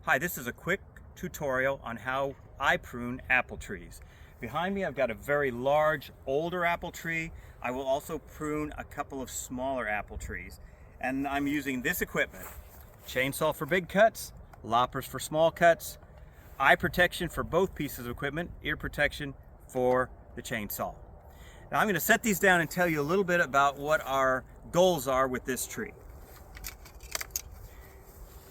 Hi, this is a quick tutorial on how I prune apple trees. Behind me I've got a very large older apple tree. I will also prune a couple of smaller apple trees. And I'm using this equipment. Chainsaw for big cuts, loppers for small cuts, eye protection for both pieces of equipment, ear protection for the chainsaw. Now I'm going to set these down and tell you a little bit about what our goals are with this tree.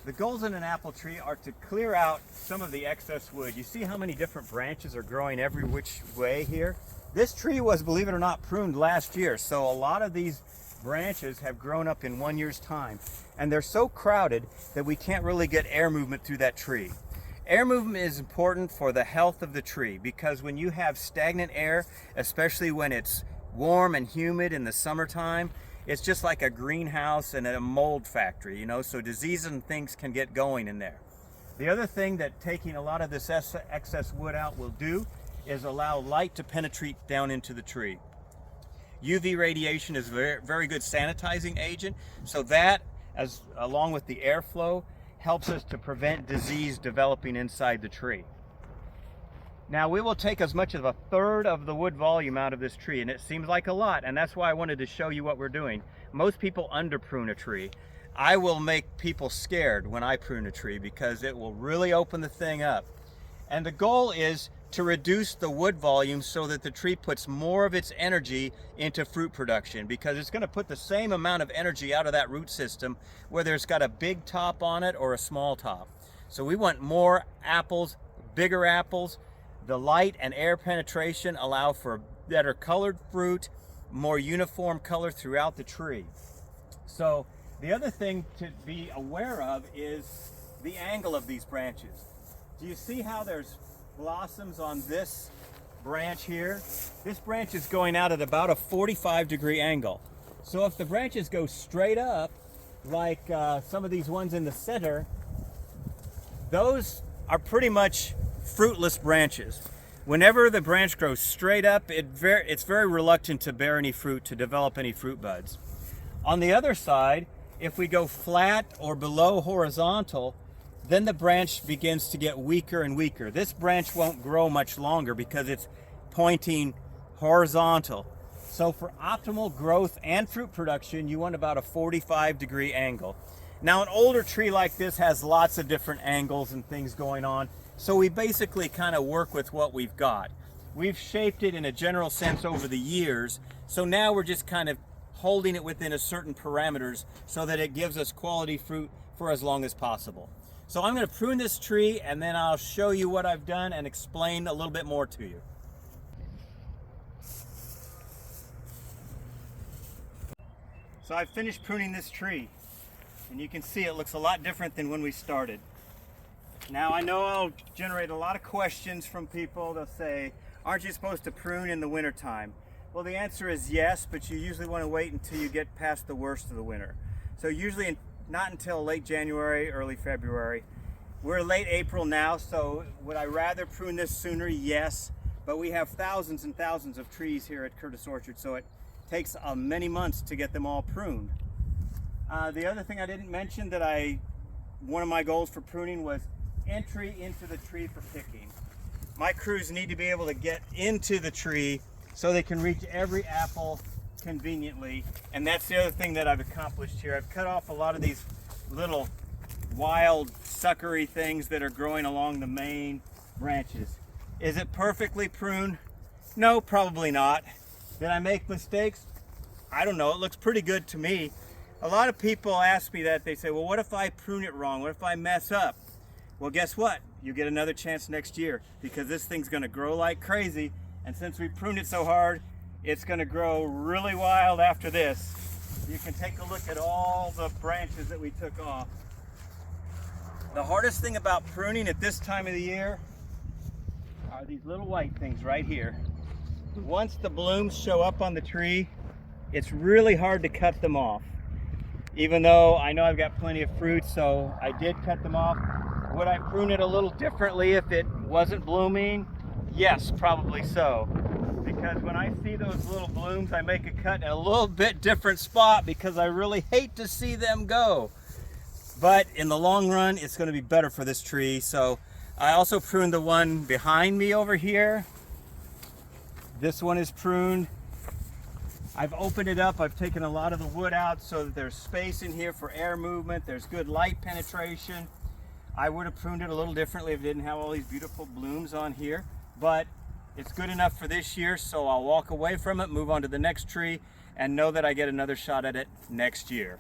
The goals in an apple tree are to clear out some of the excess wood. You see how many different branches are growing every which way here? This tree was, believe it or not, pruned last year, so a lot of these branches have grown up in 1 year's time, and they're so crowded that we can't really get air movement through that tree. Air movement is important for the health of the tree, because when you have stagnant air, especially when it's warm and humid in the summertime, it's just like a greenhouse and a mold factory, you know, so diseases and things can get going in there. The other thing that taking a lot of this excess wood out will do is allow light to penetrate down into the tree. UV radiation is a very good sanitizing agent, so that, along with the airflow, helps us to prevent disease developing inside the tree. Now we will take as much as a third of the wood volume out of this tree, and it seems like a lot, and that's why I wanted to show you what we're doing. Most people under prune a tree. I will make people scared when I prune a tree because it will really open the thing up. And the goal is to reduce the wood volume so that the tree puts more of its energy into fruit production, because it's going to put the same amount of energy out of that root system whether it's got a big top on it or a small top. So we want more apples, bigger apples. The light and air penetration allow for better colored fruit, more uniform color throughout the tree. So the other thing to be aware of is the angle of these branches. Do you see how there's blossoms on this branch here? This branch is going out at about a 45-degree angle. So if the branches go straight up, like some of these ones in the center, those are pretty much fruitless branches. Whenever the branch grows straight up, it's very reluctant to bear any fruit, to develop any fruit buds. On the other side, if we go flat or below horizontal, then the branch begins to get weaker and weaker. This branch won't grow much longer because it's pointing horizontal. So for optimal growth and fruit production, you want about a 45-degree angle. Now an older tree like this has lots of different angles and things going on, so we basically kind of work with what we've got. We've shaped it in a general sense over the years, so now we're just kind of holding it within a certain parameters so that it gives us quality fruit for as long as possible. So I'm going to prune this tree, and then I'll show you what I've done and explain a little bit more to you. So I've finished pruning this tree, and you can see it looks a lot different than when we started. Now I know I'll generate a lot of questions from people. They'll say, aren't you supposed to prune in the winter time? Well, the answer is yes, but you usually want to wait until you get past the worst of the winter. So usually not until late January, early February. We're late April now, so would I rather prune this sooner? Yes, but we have thousands and thousands of trees here at Curtis Orchard, so it takes many months to get them all pruned. The other thing I didn't mention one of my goals for pruning was entry into the tree for picking. My crews need to be able to get into the tree so they can reach every apple conveniently, and that's the other thing that I've accomplished here. I've cut off a lot of these little wild suckery things that are growing along the main branches. Is it perfectly pruned? No, probably not. Did I make mistakes? I don't know. It looks pretty good to me. A lot of people ask me that. They say, well, what if I prune it wrong? What if I mess up? Well, guess what? You get another chance next year, because this thing's going to grow like crazy, and since we pruned it so hard, it's going to grow really wild after this. You can take a look at all the branches that we took off. The hardest thing about pruning at this time of the year are these little white things right here. Once the blooms show up on the tree, it's really hard to cut them off. Even though I know I've got plenty of fruit, so I did cut them off. Would I prune it a little differently if it wasn't blooming? Yes, probably so. Because when I see those little blooms, I make a cut in a little bit different spot because I really hate to see them go. but in the long run, it's going to be better for this tree. So I also pruned the one behind me over here. This one is pruned. I've opened it up. I've taken a lot of the wood out so that there's space in here for air movement. There's good light penetration. I would have pruned it a little differently if it didn't have all these beautiful blooms on here, but it's good enough for this year, so I'll walk away from it, move on to the next tree, and know that I get another shot at it next year.